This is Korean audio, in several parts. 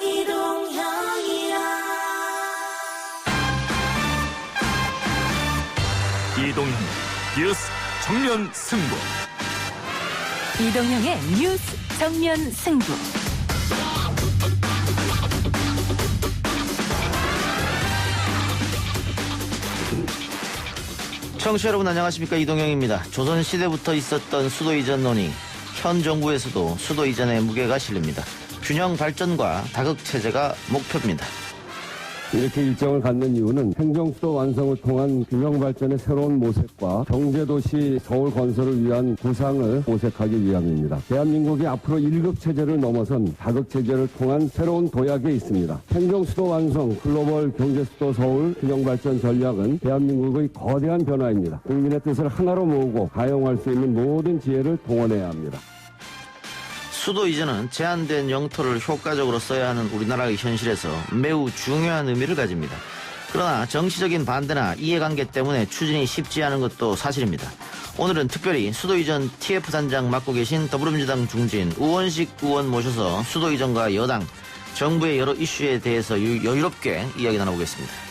이동형 뉴스 정면 승부. 이동형의 뉴스 정면 승부. 청취자 여러분 안녕하십니까, 이동형입니다. 조선시대부터 있었던 수도 이전 논의, 현 정부에서도 수도 이전에 무게가 실립니다. 균형 발전과 다극체제가 목표입니다. 이렇게 일정을 갖는 이유는 행정수도 완성을 통한 균형 발전의 새로운 모색과 경제도시 서울 건설을 위한 구상을 모색하기 위함입니다. 대한민국이 앞으로 1급 체제를 넘어선 다극 체제를 통한 새로운 도약에 있습니다. 행정수도 완성, 글로벌 경제수도 서울 균형 발전 전략은 대한민국의 거대한 변화입니다. 국민의 뜻을 하나로 모으고 가용할 수 있는 모든 지혜를 동원해야 합니다. 수도 이전은 제한된 영토를 효과적으로 써야 하는 우리나라의 현실에서 매우 중요한 의미를 가집니다. 그러나 정치적인 반대나 이해관계 때문에 추진이 쉽지 않은 것도 사실입니다. 오늘은 특별히 수도 이전 TF단장 맡고 계신 더불어민주당 중진 우원식 의원 모셔서 수도 이전과 여당, 정부의 여러 이슈에 대해서 여유롭게 이야기 나눠보겠습니다.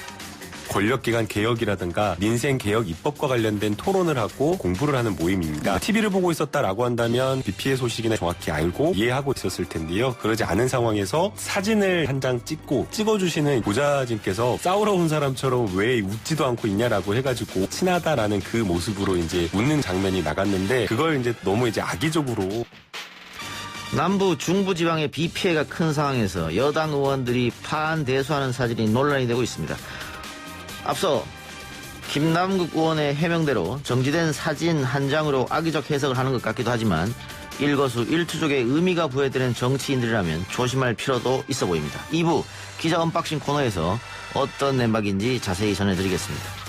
권력기관 개혁이라든가 민생개혁 입법과 관련된 토론을 하고 공부를 하는 모임입니다. TV를 보고 있었다라고 한다면 비 피해 소식이나 정확히 알고 이해하고 있었을 텐데요. 그러지 않은 상황에서 사진을 한 장 찍어주시는 보좌진께서 싸우러 온 사람처럼 왜 웃지도 않고 있냐라고 해가지고 친하다라는 그 모습으로 이제 웃는 장면이 나갔는데, 그걸 이제 너무 이제 악의적으로. 남부 중부 지방의 비 피해가 큰 상황에서 여당 의원들이 파안대수하는 사진이 논란이 되고 있습니다. 앞서 김남국 의원의 해명대로 정지된 사진 한 장으로 악의적 해석을 하는 것 같기도 하지만 일거수일투족의 의미가 부여되는 정치인들이라면 조심할 필요도 있어 보입니다. 2부 기자 언박싱 코너에서 어떤 내막인지 자세히 전해드리겠습니다.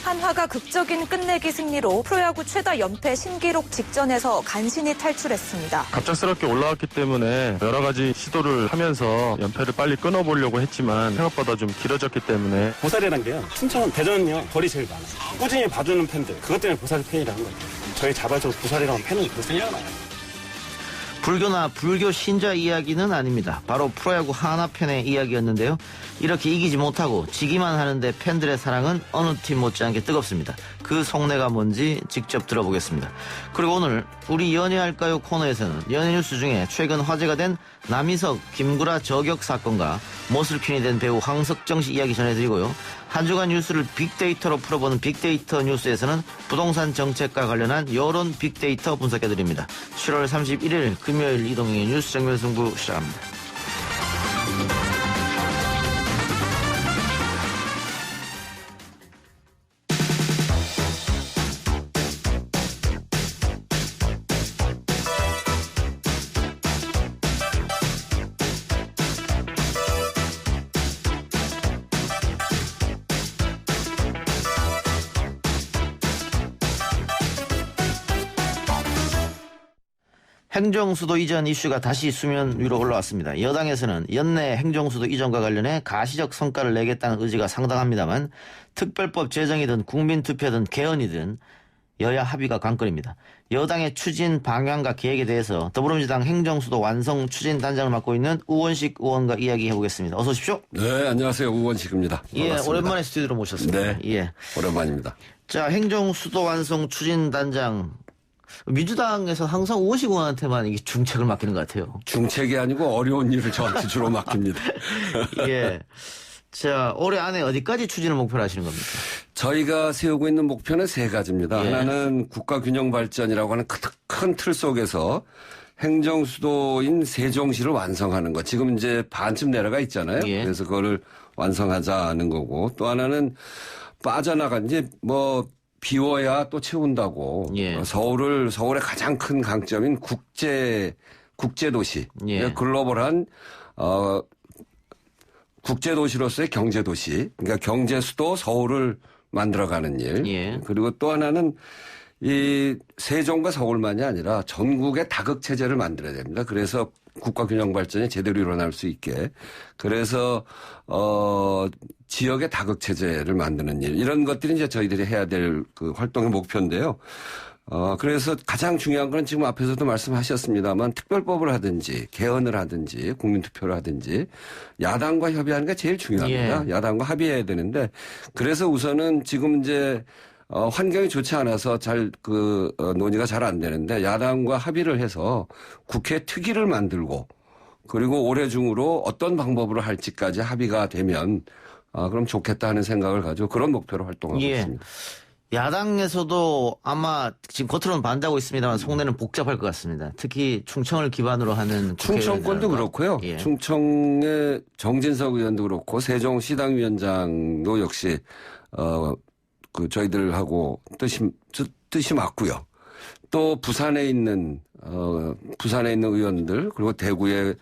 한화가 극적인 끝내기 승리로 프로야구 최다 연패 신기록 직전에서 간신히 탈출했습니다. 갑작스럽게 올라왔기 때문에 여러 가지 시도를 하면서 연패를 빨리 끊어보려고 했지만 생각보다 좀 길어졌기 때문에. 보살이란 게요, 춘천, 대전은요 거리 제일 많아요. 꾸준히 봐주는 팬들, 그것 때문에 보살 팬이라는 거예요. 저희 자발적으로 보살이라는 팬은 그렇게 생겨나요. 불교나 불교 신자 이야기는 아닙니다. 바로 프로야구 하나팬의 이야기였는데요. 이렇게 이기지 못하고 지기만 하는데 팬들의 사랑은 어느 팀 못지않게 뜨겁습니다. 그 속내가 뭔지 직접 들어보겠습니다. 그리고 오늘 우리 연예할까요 코너에서는 연예 뉴스 중에 최근 화제가 된 남희석, 김구라 저격 사건과 모슬퀸이 된 배우 황석정 씨 이야기 전해드리고요. 한 주간 뉴스를 빅데이터로 풀어보는 빅데이터 뉴스에서는 부동산 정책과 관련한 여론 빅데이터 분석해드립니다. 7월 31일 금요일 이동형의 뉴스 정면 승부 시작합니다. 행정수도 이전 이슈가 다시 수면 위로 올라왔습니다. 여당에서는 연내 행정수도 이전과 관련해 가시적 성과를 내겠다는 의지가 상당합니다만 특별법 제정이든 국민투표든 개헌이든 여야 합의가 관건입니다. 여당의 추진 방향과 계획에 대해서 더불어민주당 행정수도 완성 추진단장을 맡고 있는 우원식 의원과 이야기해보겠습니다. 어서 오십시오. 네, 안녕하세요. 우원식입니다. 예, 오랜만에 스튜디오로 모셨습니다. 네, 예, 오랜만입니다. 자, 행정수도 완성 추진단장. 민주당에서 항상 우원식 의원한테만 이게 중책을 맡기는 것 같아요. 중책이 아니고 어려운 일을 저한테 주로 맡깁니다. 예. 자, 올해 안에 어디까지 추진을 목표로 하시는 겁니까? 저희가 세우고 있는 목표는 세 가지입니다. 예. 하나는 국가균형 발전이라고 하는 큰 틀 속에서 행정수도인 세종시를 완성하는 것. 지금 이제 반쯤 내려가 있잖아요. 예. 그래서 그거를 완성하자는 거고, 또 하나는 빠져나간 이제 비워야 또 채운다고. 예. 서울의 가장 큰 강점인 국제도시. 예. 글로벌한, 국제도시로서의 경제도시. 그러니까 경제수도 서울을 만들어가는 일. 예. 그리고 또 하나는 이 세종과 서울만이 아니라 전국의 다극체제를 만들어야 됩니다. 그래서 국가균형 발전이 제대로 일어날 수 있게. 그래서 지역의 다극체제를 만드는 일. 이런 것들이 이제 저희들이 해야 될 그 활동의 목표인데요. 그래서 가장 중요한 건 지금 앞에서도 말씀하셨습니다만 특별법을 하든지 개헌을 하든지 국민투표를 하든지 야당과 협의하는 게 제일 중요합니다. 예. 야당과 합의해야 되는데 그래서 우선은 지금 이제 환경이 좋지 않아서 논의가 잘 안 되는데 야당과 합의를 해서 국회 특위를 만들고 그리고 올해 중으로 어떤 방법으로 할지까지 합의가 되면 그럼 좋겠다 하는 생각을 가지고 그런 목표로 활동하고 있습니다. 야당에서도 아마 지금 겉으로는 반대하고 있습니다만 속내는 복잡할 것 같습니다. 특히 충청을 기반으로 하는 충청권도 그렇고요. 예. 충청의 정진석 의원도 그렇고 세종시당위원장도 역시 저희들하고 뜻이 맞고요. 또 부산에 있는 의원들 그리고 대구의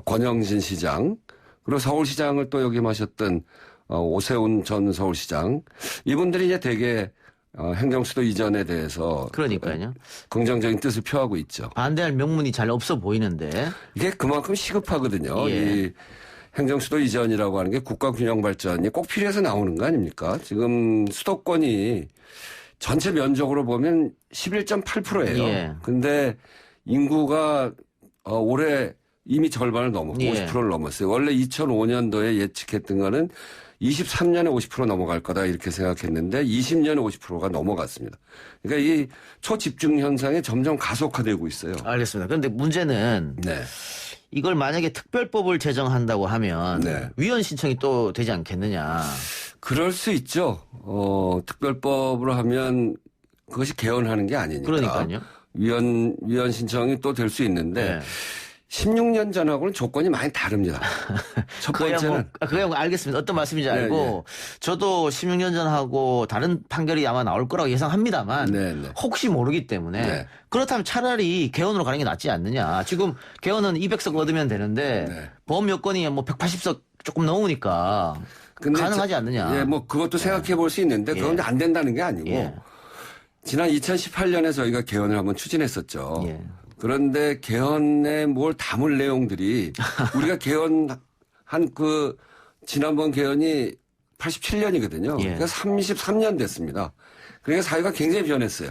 권영진 시장 그리고 서울시장을 또 역임하셨던 오세훈 전 서울시장 이분들이 이제 되게 행정수도 이전에 대해서 그러니까요. 긍정적인 뜻을 표하고 있죠. 반대할 명분이 잘 없어 보이는데 이게 그만큼 시급하거든요. 예. 이 행정수도 이전이라고 하는 게 국가균형 발전이 꼭 필요해서 나오는 거 아닙니까? 지금 수도권이 전체 면적으로 보면 11.8%예요. 예. 근데 인구가 올해 이미 절반을 넘었고 예. 50%를 넘었어요. 원래 2005년도에 예측했던 거는 23년에 50% 넘어갈 거다 이렇게 생각했는데 20년에 50%가 넘어갔습니다. 그러니까 이 초집중 현상이 점점 가속화되고 있어요. 알겠습니다. 그런데 문제는 네. 이걸 만약에 특별법을 제정한다고 하면 네. 위헌 신청이 또 되지 않겠느냐. 그럴 수 있죠. 특별법으로 하면 그것이 개헌하는 게 아니니까. 그러니까요. 위헌 신청이 또 될 수 있는데 네. 16년 전하고는 조건이 많이 다릅니다. 첫 번째는 그냥 알겠습니다. 어떤 말씀인지 알고 네. 저도 16년 전하고 다른 판결이 아마 나올 거라고 예상합니다만 네, 네. 혹시 모르기 때문에 네. 그렇다면 차라리 개헌으로 가는 게 낫지 않느냐. 지금 개헌은 200석 얻으면 되는데 네. 보험 여건이 뭐 180석 조금 넘으니까 근데 가능하지 않느냐. 예, 뭐 그것도 생각해 볼 수 있는데 그건 예. 안 된다는 게 아니고 예. 지난 2018년에 저희가 개헌을 한번 추진했었죠. 예. 그런데 개헌에 뭘 담을 내용들이 우리가 개헌한 지난번 개헌이 87년이거든요. 예. 그러니까 33년 됐습니다. 그러니까 사회가 굉장히 변했어요.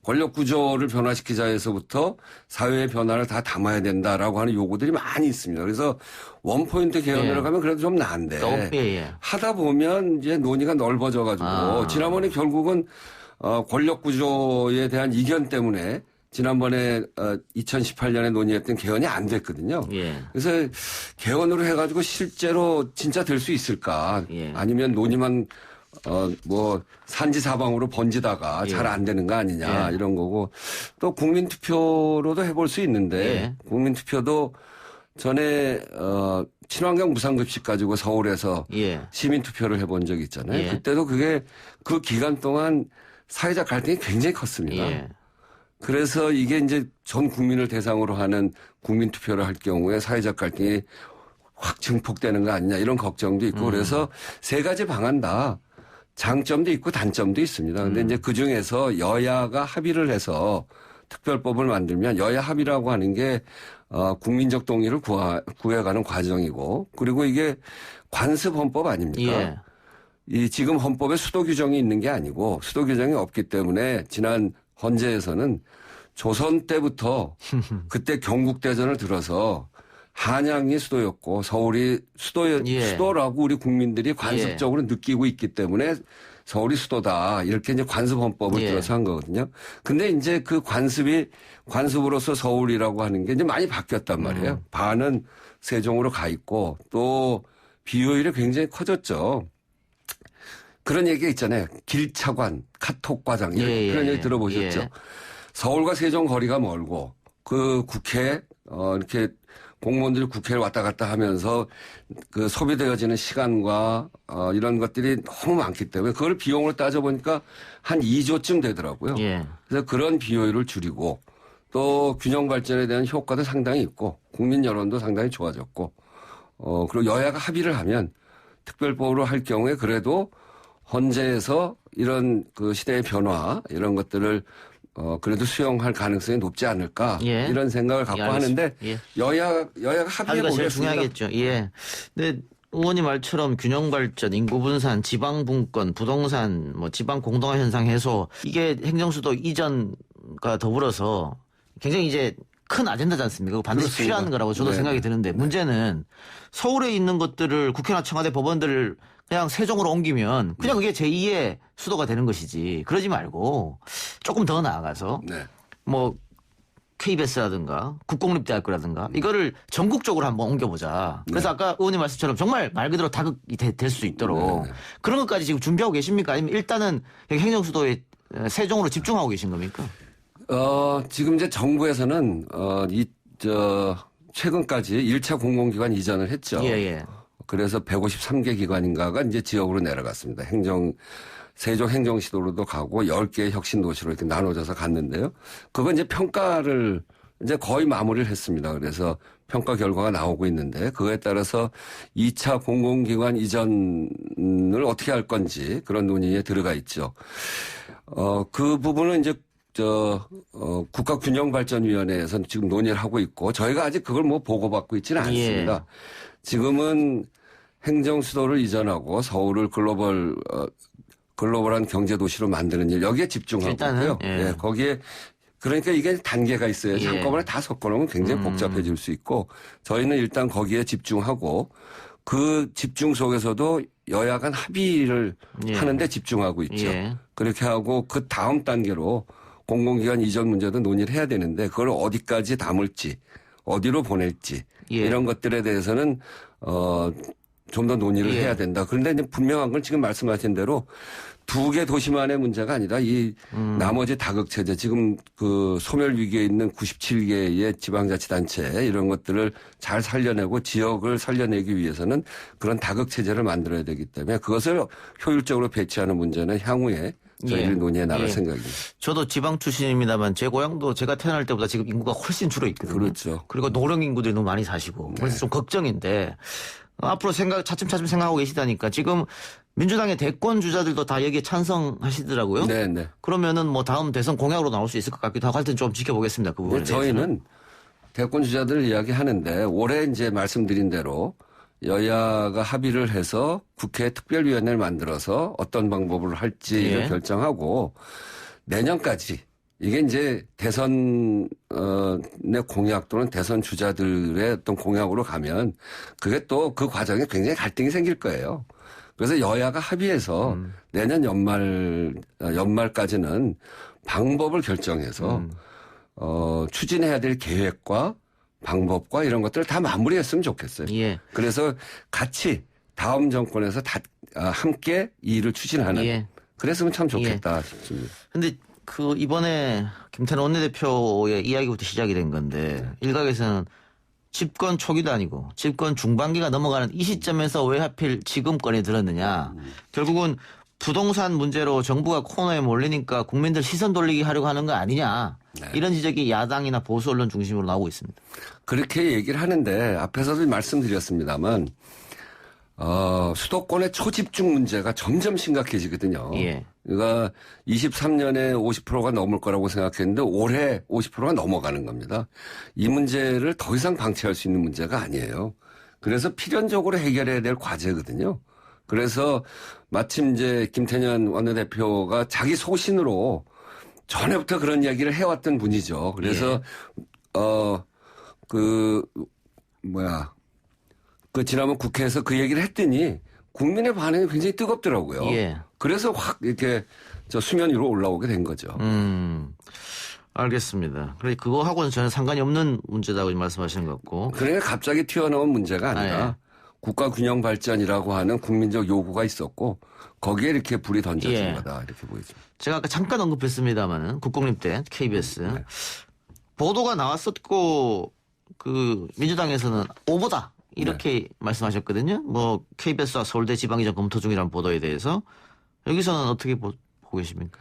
권력 구조를 변화시키자 해서부터 사회의 변화를 다 담아야 된다라고 하는 요구들이 많이 있습니다. 그래서 원포인트 개헌으로 예. 가면 그래도 좀 나은데 예. 하다 보면 이제 논의가 넓어져 가지고 지난번에 결국은 권력 구조에 대한 이견 때문에 지난번에 2018년에 논의했던 개헌이 안 됐거든요. 예. 그래서 개헌으로 해가지고 실제로 진짜 될 수 있을까? 예. 아니면 논의만 산지사방으로 번지다가 예. 잘 안 되는 거 아니냐 예. 이런 거고 또 국민투표로도 해볼 수 있는데 예. 국민투표도 전에 친환경 무상급식 가지고 서울에서 예. 시민투표를 해본 적이 있잖아요. 예. 그때도 그게 그 기간 동안 사회적 갈등이 굉장히 컸습니다. 예. 그래서 이게 이제 전 국민을 대상으로 하는 국민투표를 할 경우에 사회적 갈등이 확 증폭되는 거 아니냐 이런 걱정도 있고 그래서 세 가지 방안 다 장점도 있고 단점도 있습니다. 근데 이제 그 중에서 여야가 합의를 해서 특별법을 만들면 여야 합의라고 하는 게 국민적 동의를 구해가는 과정이고 그리고 이게 관습 헌법 아닙니까? 예. 이 지금 헌법에 수도 규정이 있는 게 아니고 수도 규정이 없기 때문에 지난 헌재에서는 조선 때부터 그때 경국대전을 들어서 한양이 수도였고 서울이 예. 수도라고 우리 국민들이 관습적으로 느끼고 있기 때문에 서울이 수도다. 이렇게 이제 관습헌법을 예. 들어서 한 거거든요. 근데 이제 그 관습으로서 서울이라고 하는 게 이제 많이 바뀌었단 말이에요. 반은 세종으로 가 있고 또 비효율이 굉장히 커졌죠. 그런 얘기가 있잖아요. 길차관, 카톡과장 그런 얘기 들어보셨죠? 예. 서울과 세종 거리가 멀고 그 국회 이렇게 공무원들이 국회를 왔다 갔다 하면서 그 소비되어지는 시간과 이런 것들이 너무 많기 때문에 그걸 비용을 따져보니까 한 2조쯤 되더라고요. 예. 그래서 그런 비효율을 줄이고 또 균형 발전에 대한 효과도 상당히 있고 국민 여론도 상당히 좋아졌고 그리고 여야가 합의를 하면 특별법으로 할 경우에 그래도 헌재에서 이런 그 시대의 변화 이런 것들을 그래도 수용할 가능성이 높지 않을까 예. 이런 생각을 갖고 하는데 예. 여야가 합의해 합의가 제일 보겠습니다. 중요하겠죠. 예. 근데 의원님 말처럼 균형 발전, 인구 분산, 지방 분권, 부동산, 뭐 지방 공동화 현상 해소 이게 행정수도 이전과 더불어서 굉장히 이제 큰 아젠다지 않습니까? 반드시 그렇습니다. 필요한 거라고 저도 네. 생각이 드는데 문제는 서울에 있는 것들을 국회나 청와대 법원들을 그냥 세종으로 옮기면 그냥 그게 제2의 수도가 되는 것이지. 그러지 말고 조금 더 나아가서 네. 뭐 KBS라든가 국공립대학교라든가 이거를 전국적으로 한번 옮겨보자. 그래서 아까 의원님 말씀처럼 정말 말 그대로 다극이 될 수 있도록 그런 것까지 지금 준비하고 계십니까? 아니면 일단은 여기 행정수도에 세종으로 집중하고 계신 겁니까? 지금 이제 정부에서는 최근까지 1차 공공기관 이전을 했죠. 예. 그래서 153개 기관인가가 이제 지역으로 내려갔습니다. 세종 행정시도로도 가고 10개의 혁신도시로 이렇게 나눠져서 갔는데요. 그건 이제 평가를 이제 거의 마무리를 했습니다. 그래서 평가 결과가 나오고 있는데 그거에 따라서 2차 공공기관 이전을 어떻게 할 건지 그런 논의에 들어가 있죠. 그 부분은 이제 국가균형발전위원회에서 지금 논의를 하고 있고 저희가 아직 그걸 뭐 보고받고 있지는 않습니다. 예. 지금은 행정수도를 이전하고 서울을 글로벌한 경제도시로 만드는 일 여기에 집중하고 일단은, 있고요. 예. 예, 거기에 그러니까 이게 단계가 있어요. 예. 한꺼번에 다 섞어놓으면 굉장히 복잡해질 수 있고 저희는 일단 거기에 집중하고 그 집중 속에서도 여야 간 합의를 예. 하는데 집중하고 있죠. 예. 그렇게 하고 그 다음 단계로 공공기관 이전 문제도 논의를 해야 되는데 그걸 어디까지 담을지 어디로 보낼지 예. 이런 것들에 대해서는 좀 더 논의를 예. 해야 된다. 그런데 이제 분명한 건 지금 말씀하신 대로 2개 도시만의 문제가 아니라 이 나머지 다극체제 지금 그 소멸 위기에 있는 97개의 지방자치단체 이런 것들을 잘 살려내고 지역을 살려내기 위해서는 그런 다극체제를 만들어야 되기 때문에 그것을 효율적으로 배치하는 문제는 향후에 저희들이 예. 논의해 나갈 예. 생각입니다. 저도 지방 출신입니다만 제 고향도 제가 태어날 때보다 지금 인구가 훨씬 줄어 있거든요. 그렇죠. 그리고 노령 인구들이 너무 많이 사시고 그래서 좀 걱정인데 앞으로 차츰차츰 생각하고 계시다니까 지금 민주당의 대권 주자들도 다 여기에 찬성하시더라고요. 네. 그러면은 뭐 다음 대선 공약으로 나올 수 있을 것 같기도 하고 하여튼 좀 지켜보겠습니다. 그 부분에 대해서는. 저희는 대권 주자들 이야기하는데 올해 이제 말씀드린 대로 여야가 합의를 해서 국회 특별위원회를 만들어서 어떤 방법으로 할지를 예. 결정하고 내년까지 이게 이제 대선의 공약 또는 대선 주자들의 어떤 공약으로 가면 그게 또 그 과정에 굉장히 갈등이 생길 거예요. 그래서 여야가 합의해서 내년 연말까지는 방법을 결정해서 추진해야 될 계획과 방법과 이런 것들을 다 마무리했으면 좋겠어요. 예. 그래서 같이 다음 정권에서 다 함께 이 일을 추진하는 예. 그랬으면 참 좋겠다 싶습니다. 근데 그 이번에 김태년 원내대표의 이야기부터 시작이 된 건데 일각에서는 집권 초기도 아니고 집권 중반기가 넘어가는 이 시점에서 왜 하필 지금 건이 들었느냐. 결국은 부동산 문제로 정부가 코너에 몰리니까 국민들 시선 돌리기 하려고 하는 거 아니냐. 이런 지적이 야당이나 보수 언론 중심으로 나오고 있습니다. 그렇게 얘기를 하는데 앞에서도 말씀드렸습니다만 수도권의 초집중 문제가 점점 심각해지거든요. 예. 그러니까 23년에 50%가 넘을 거라고 생각했는데 올해 50%가 넘어가는 겁니다. 이 문제를 더 이상 방치할 수 있는 문제가 아니에요. 그래서 필연적으로 해결해야 될 과제거든요. 그래서 마침 이제 김태년 원내대표가 자기 소신으로 전에부터 그런 이야기를 해왔던 분이죠. 그래서 지난번 국회에서 그 얘기를 했더니 국민의 반응이 굉장히 뜨겁더라고요. 예. 그래서 확 이렇게 수면 위로 올라오게 된 거죠. 알겠습니다. 그래 그거하고는 전혀 상관이 없는 문제다고 말씀하시는 것 같고. 그러니까 갑자기 튀어나온 문제가 아니라 국가 균형 발전이라고 하는 국민적 요구가 있었고 거기에 이렇게 불이 던져진 예. 거다 이렇게 보이죠. 제가 아까 잠깐 언급했습니다마는 국공립대 KBS 보도가 나왔었고 그 민주당에서는 오보다 이렇게 말씀하셨거든요. 뭐 KBS와 서울대 지방이전 검토 중이라는 보도에 대해서 여기서는 어떻게 보고 계십니까?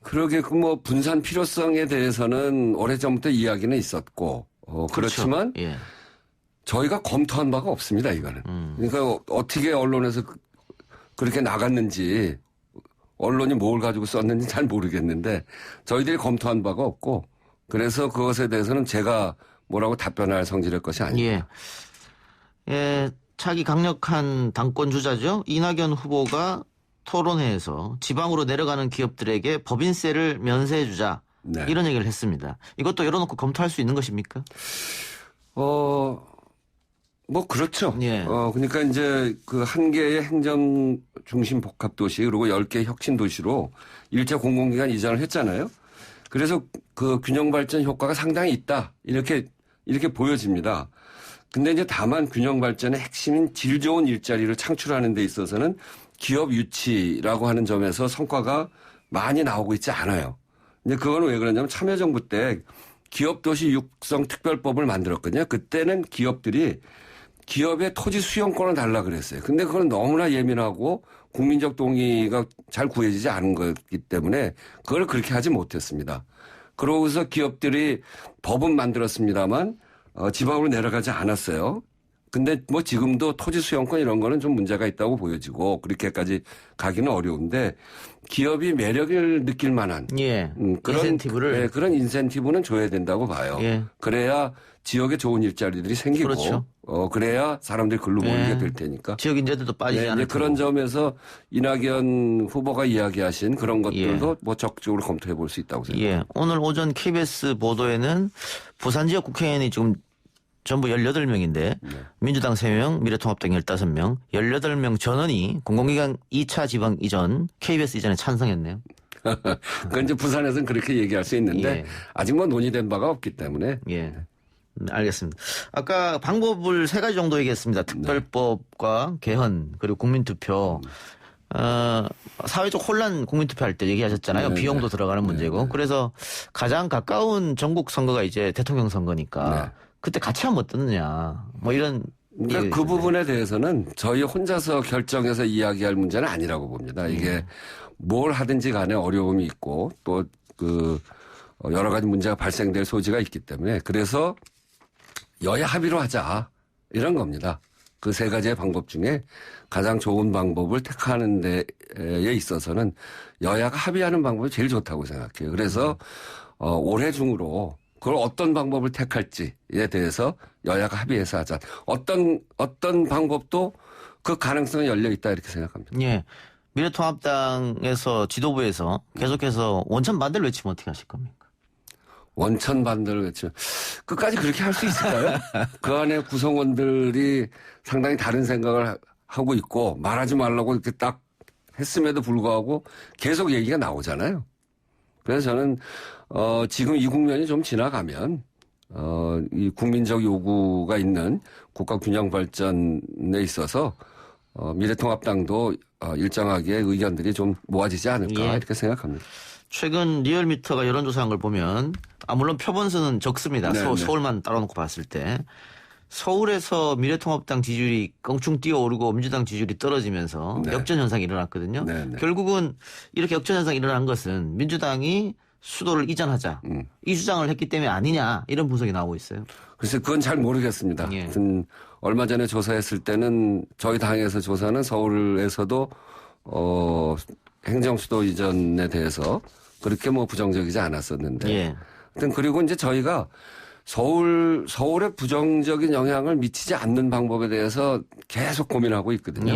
그러게 뭐 분산 필요성에 대해서는 오래전부터 이야기는 있었고 그렇지만 예. 저희가 검토한 바가 없습니다. 이거는. 그러니까 어떻게 언론에서 그렇게 나갔는지 언론이 뭘 가지고 썼는지 잘 모르겠는데 저희들이 검토한 바가 없고 그래서 그것에 대해서는 제가 뭐라고 답변할 성질의 것이 아닙니다. 예. 자기 강력한 당권 주자죠. 이낙연 후보가 토론회에서 지방으로 내려가는 기업들에게 법인세를 면세해주자. 네. 이런 얘기를 했습니다. 이것도 열어놓고 검토할 수 있는 것입니까? 뭐 그렇죠. 예. 그러니까 이제 그 한 개의 행정 중심 복합 도시 그리고 10개의 혁신 도시로 일제 공공기관 이전을 했잖아요. 그래서 그 균형 발전 효과가 상당히 있다. 이렇게 보여집니다. 근데 이제 다만 균형 발전의 핵심인 질 좋은 일자리를 창출하는 데 있어서는 기업 유치라고 하는 점에서 성과가 많이 나오고 있지 않아요. 근데 그건 왜 그러냐면 참여정부 때 기업도시 육성 특별법을 만들었거든요. 그때는 기업들이 기업의 토지 수용권을 달라 그랬어요. 근데 그건 너무나 예민하고 국민적 동의가 잘 구해지지 않은 거기 때문에 그걸 그렇게 하지 못했습니다. 그러고서 기업들이 법은 만들었습니다만 지방으로 내려가지 않았어요. 근데 뭐 지금도 토지 수용권 이런 거는 좀 문제가 있다고 보여지고 그렇게까지 가기는 어려운데 기업이 매력을 느낄 만한 그런 인센티브를 그런 인센티브는 줘야 된다고 봐요. 예. 그래야 지역에 좋은 일자리들이 생기고 그렇죠. 그래야 사람들이 글로 모이게 될 테니까. 지역 인재들도 빠지지 않을 테고. 그런 점에서 이낙연 후보가 이야기하신 그런 것들도 뭐 적극적으로 검토해 볼 수 있다고 생각합니다. 예. 오늘 오전 KBS 보도에는 부산 지역 국회의원이 지금 전부 18명인데 민주당 3명, 미래통합당 15명, 18명 전원이 공공기관 2차 지방 이전, KBS 이전에 찬성했네요. 그건 이제 부산에서는 그렇게 얘기할 수 있는데 아직 뭐 논의된 바가 없기 때문에. 예. 알겠습니다. 아까 방법을 3가지 정도 얘기했습니다. 특별법과 개헌 그리고 국민투표. 사회적 혼란 국민투표할 때 얘기하셨잖아요. 비용도 들어가는 문제고. 그래서 가장 가까운 전국 선거가 이제 대통령 선거니까 그때 같이 하면 어떻느냐. 뭐 이런. 그러니까 그 부분에 대해서는 저희 혼자서 결정해서 이야기할 문제는 아니라고 봅니다. 이게 뭘 하든지 간에 어려움이 있고 또 그 여러 가지 문제가 발생될 소지가 있기 때문에 그래서 여야 합의로 하자 이런 겁니다. 그 3가지의 방법 중에 가장 좋은 방법을 택하는 데에 있어서는 여야가 합의하는 방법이 제일 좋다고 생각해요. 그래서 올해 중으로 그걸 어떤 방법을 택할지에 대해서 여야가 합의해서 하자. 어떤 방법도 그 가능성이 열려 있다 이렇게 생각합니다. 예. 미래통합당에서 지도부에서 계속해서 원천 반대를 외치면 어떻게 하실 겁니까? 원천 반대를 외치면 끝까지 그렇게 할 수 있을까요? 그 안에 구성원들이 상당히 다른 생각을 하고 있고 말하지 말라고 이렇게 딱 했음에도 불구하고 계속 얘기가 나오잖아요. 그래서 저는 지금 이 국면이 좀 지나가면 이 국민적 요구가 있는 국가 균형 발전에 있어서 미래통합당도 일정하게 의견들이 좀 모아지지 않을까 이렇게 생각합니다. 최근 리얼미터가 여론조사한 걸 보면 물론 표본수는 적습니다. 서울만 따라놓고 봤을 때. 서울에서 미래통합당 지지율이 껑충 뛰어오르고 민주당 지지율이 떨어지면서 역전 현상이 일어났거든요. 결국은 이렇게 역전 현상이 일어난 것은 민주당이 수도를 이전하자 이 주장을 했기 때문에 아니냐 이런 분석이 나오고 있어요. 글쎄 그건 잘 모르겠습니다. 얼마 전에 조사했을 때는 저희 당에서 조사는 서울에서도 행정수도 이전에 대해서 그렇게 뭐 부정적이지 않았었는데 하여튼 그리고 이제 저희가 서울에 부정적인 영향을 미치지 않는 방법에 대해서 계속 고민하고 있거든요.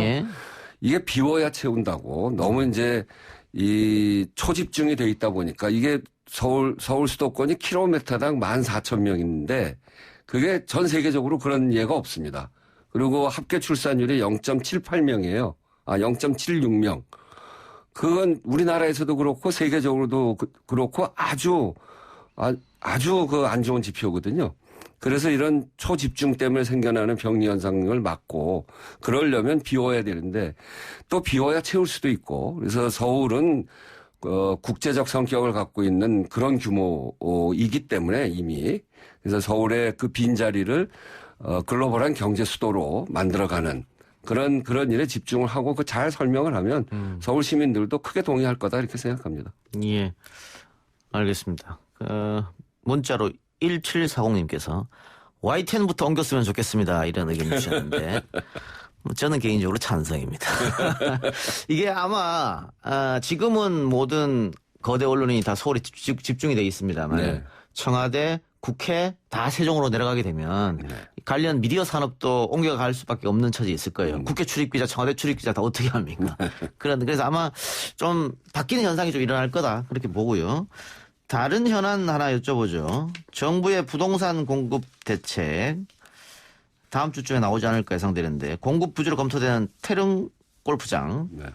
이게 비워야 채운다고 너무 이제 이 초집중이 돼 있다 보니까 이게 서울 수도권이 킬로미터당 14,000명인데 그게 전 세계적으로 그런 예가 없습니다. 그리고 합계 출산율이 0.78명이에요. 0.76명. 그건 우리나라에서도 그렇고 세계적으로도 그렇고 아주 그 안 좋은 지표거든요. 그래서 이런 초집중 때문에 생겨나는 병리 현상을 막고 그러려면 비워야 되는데 또 비워야 채울 수도 있고 그래서 서울은 국제적 성격을 갖고 있는 그런 규모이기 때문에 이미 그래서 서울의 그 빈자리를 글로벌한 경제 수도로 만들어가는 그런 일에 집중을 하고 그 잘 설명을 하면 서울 시민들도 크게 동의할 거다 이렇게 생각합니다. 예, 알겠습니다. 문자로 1740님께서 Y10부터 옮겼으면 좋겠습니다. 이런 의견 주셨는데 저는 개인적으로 찬성입니다. 이게 아마 지금은 모든 거대 언론이 다 서울에 집중이 되어 있습니다만 청와대, 국회 다 세종으로 내려가게 되면 네. 관련 미디어 산업도 옮겨갈 수밖에 없는 처지에 있을 거예요. 국회 출입기자, 청와대 출입기자 다 어떻게 합니까? 그래서 아마 좀 바뀌는 현상이 좀 일어날 거다 그렇게 보고요. 다른 현안 하나 여쭤보죠. 정부의 부동산 공급 대책 다음 주쯤에 나오지 않을까 예상되는데 공급 부주로 검토되는 태릉 골프장. 네.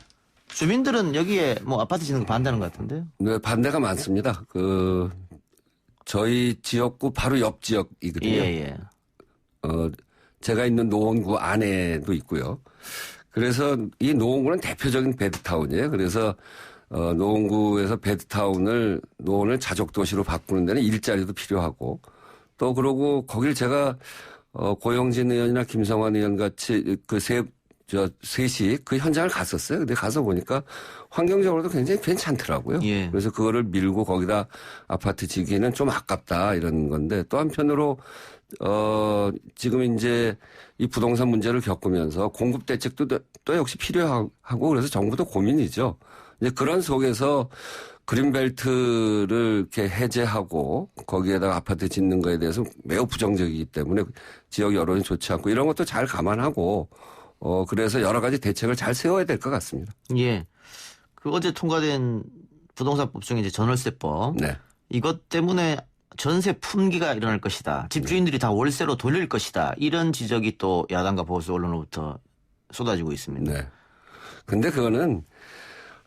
주민들은 여기에 뭐 아파트 짓는 거 반대하는 것 같은데요. 네, 반대가 많습니다. 저희 지역구 바로 옆 지역이거든요. 예. 제가 있는 노원구 안에도 있고요. 그래서 이 노원구는 대표적인 베드타운이에요. 그래서 노원구에서 노원을 자족도시로 바꾸는 데는 일자리도 필요하고 또 그러고 거길 제가 고영진 의원이나 김성환 의원 같이 셋이 그 현장을 갔었어요. 근데 가서 보니까 환경적으로도 굉장히 괜찮더라고요. 예. 그래서 그거를 밀고 거기다 아파트 지기는 좀 아깝다 이런 건데 또 한편으로 지금 이제 이 부동산 문제를 겪으면서 공급 대책도 또 역시 필요하고 그래서 정부도 고민이죠. 이제 그런 속에서 그린벨트를 이렇게 해제하고 거기에다가 아파트 짓는 거에 대해서 매우 부정적이기 때문에 지역 여론이 좋지 않고 이런 것도 잘 감안하고 그래서 여러 가지 대책을 잘 세워야 될 것 같습니다. 예. 그 어제 통과된 부동산법 중에 이제 전월세법. 네. 이것 때문에 전세 품귀가 일어날 것이다. 집주인들이 다 월세로 돌릴 것이다. 이런 지적이 또 야당과 보수 언론으로부터 쏟아지고 있습니다. 네. 근데 그거는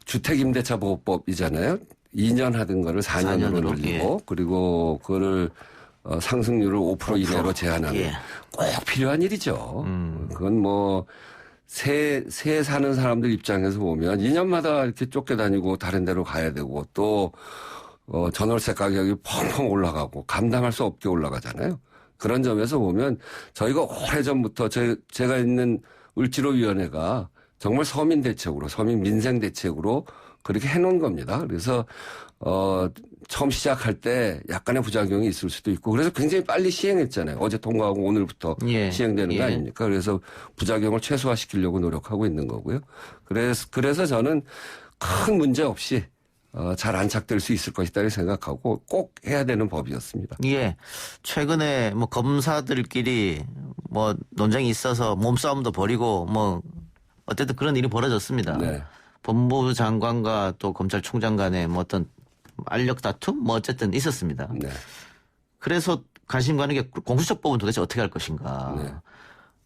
주택임대차보호법이잖아요. 2년 하던 거를 4년으로 늘리고 예. 그리고 그거를 상승률을 5% 이내로 제한하는 예. 꼭 필요한 일이죠. 그건 뭐 새 사는 사람들 입장에서 보면 2년마다 이렇게 쫓겨다니고 다른 데로 가야 되고 또 전월세 가격이 펑펑 올라가고 감당할 수 없게 올라가잖아요. 그런 점에서 보면 저희가 오래전부터 제가 있는 을지로위원회가 정말 서민 대책으로 서민 민생 대책으로 그렇게 해놓은 겁니다. 그래서 처음 시작할 때 약간의 부작용이 있을 수도 있고 그래서 굉장히 빨리 시행했잖아요. 어제 통과하고 오늘부터 예. 시행되는 거 예. 아닙니까? 그래서 부작용을 최소화시키려고 노력하고 있는 거고요. 그래서 저는 큰 문제 없이 잘 안착될 수 있을 것이다 생각하고 꼭 해야 되는 법이었습니다. 예. 최근에 뭐 검사들끼리 뭐 논쟁이 있어서 몸싸움도 벌이고 뭐 어쨌든 그런 일이 벌어졌습니다. 네. 법무부 장관과 또 검찰총장 간에 뭐 어떤 알력 다툼 뭐 어쨌든 있었습니다. 네. 그래서 관심 가는 게 공수처법은 도대체 어떻게 할 것인가.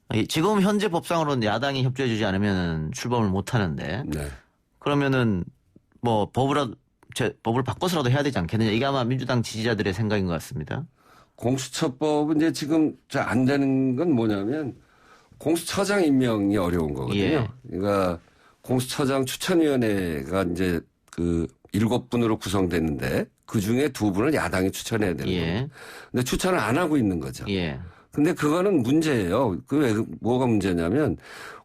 네. 지금 현재 법상으로는 야당이 협조해 주지 않으면 출범을 못 하는데 네. 그러면은 뭐 법을 바꿔서라도 해야 되지 않겠느냐. 이게 아마 민주당 지지자들의 생각인 것 같습니다. 공수처법은 이제 지금 잘 안 되는 건 뭐냐면 공수처장 임명이 어려운 거거든요. 예. 그러니까 공수처장 추천위원회가 이제 7분으로 구성됐는데 그 중에 2분을 야당이 추천해야 되는 예. 거예요. 근데 추천을 안 하고 있는 거죠. 예. 근데 그거는 문제예요. 뭐가 문제냐면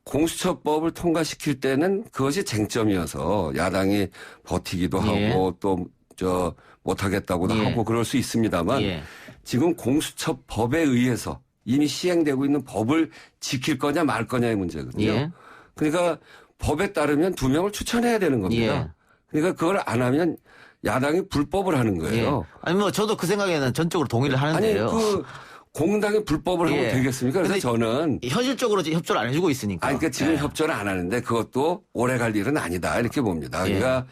공수처법을 통과시킬 때는 그것이 쟁점이어서 야당이 버티기도 예. 하고 또 못하겠다고도 예. 하고 그럴 수 있습니다만 예. 지금 공수처법에 의해서 이미 시행되고 있는 법을 지킬 거냐 말 거냐의 문제거든요. 예. 그러니까 법에 따르면 2명을 추천해야 되는 겁니다. 예. 그러니까 그걸 안 하면 야당이 불법을 하는 거예요. 예. 아니 뭐 저도 그 생각에는 전적으로 동의를 하는데요. 공당이 불법을 하면 예. 되겠습니까? 그래서 저는 현실적으로 협조를 안 해주고 있으니까. 그러니까 지금 예. 협조를 안 하는데 그것도 오래 갈 일은 아니다 이렇게 봅니다. 그러니까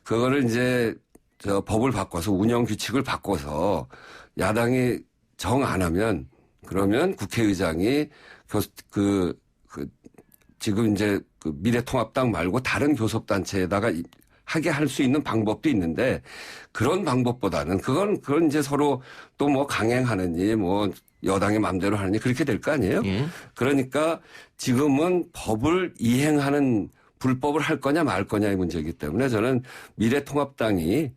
그거를 이제 법을 바꿔서 운영 규칙을 바꿔서 야당이 정 안 하면 그러면 국회의장이 지금 이제 미래통합당 말고 다른 교섭단체에다가 하게 할 수 있는 방법도 있는데 그런 방법보다는 그건 이제 서로 또 뭐 강행하느니 뭐 여당의 마음대로 하느니 그렇게 될 거 아니에요? 예. 그러니까 지금은 법을 이행하는 불법을 할 거냐 말 거냐의 문제이기 때문에 저는 미래통합당이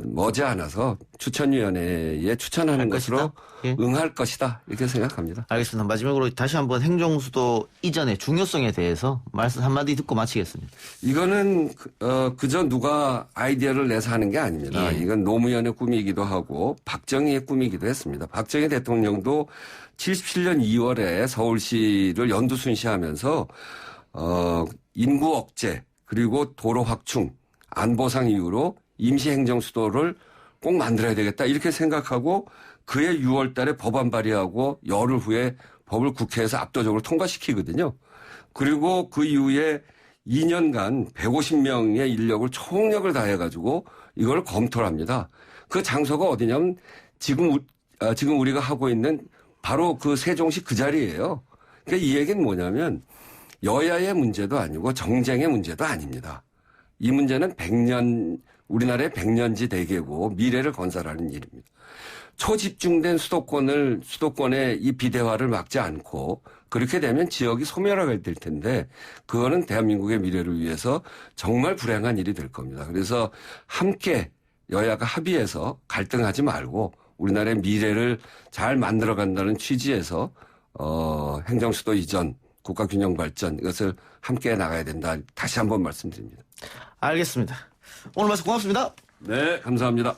머지않아서 추천위원회에 추천하는 것으로 예. 응할 것이다 이렇게 생각합니다. 알겠습니다. 마지막으로 다시 한번 행정수도 이전의 중요성에 대해서 말씀 한마디 듣고 마치겠습니다. 이거는 그저 누가 아이디어를 내서 하는 게 아닙니다. 예. 이건 노무현의 꿈이기도 하고 박정희의 꿈이기도 했습니다. 박정희 대통령도 77년 2월에 서울시를 연두순시하면서 인구 억제 그리고 도로 확충 안보상 이유로 임시행정수도를 꼭 만들어야 되겠다 이렇게 생각하고 그해 6월 달에 법안 발의하고 열흘 후에 법을 국회에서 압도적으로 통과시키거든요. 그리고 그 이후에 2년간 150명의 인력을 총력을 다해가지고 이걸 검토를 합니다. 그 장소가 어디냐면 지금 우리가 하고 있는 바로 그 세종시 그 자리예요. 그러니까 이 얘기는 뭐냐면 여야의 문제도 아니고 정쟁의 문제도 아닙니다. 이 문제는 우리나라의 100년지 대계고 미래를 건설하는 일입니다. 초집중된 수도권의 이 비대화를 막지 않고 그렇게 되면 지역이 소멸하게 될 텐데 그거는 대한민국의 미래를 위해서 정말 불행한 일이 될 겁니다. 그래서 함께 여야가 합의해서 갈등하지 말고 우리나라의 미래를 잘 만들어간다는 취지에서 행정수도 이전, 국가균형 발전 이것을 함께 나가야 된다. 다시 한번 말씀드립니다. 알겠습니다. 오늘 말씀 고맙습니다. 네, 감사합니다.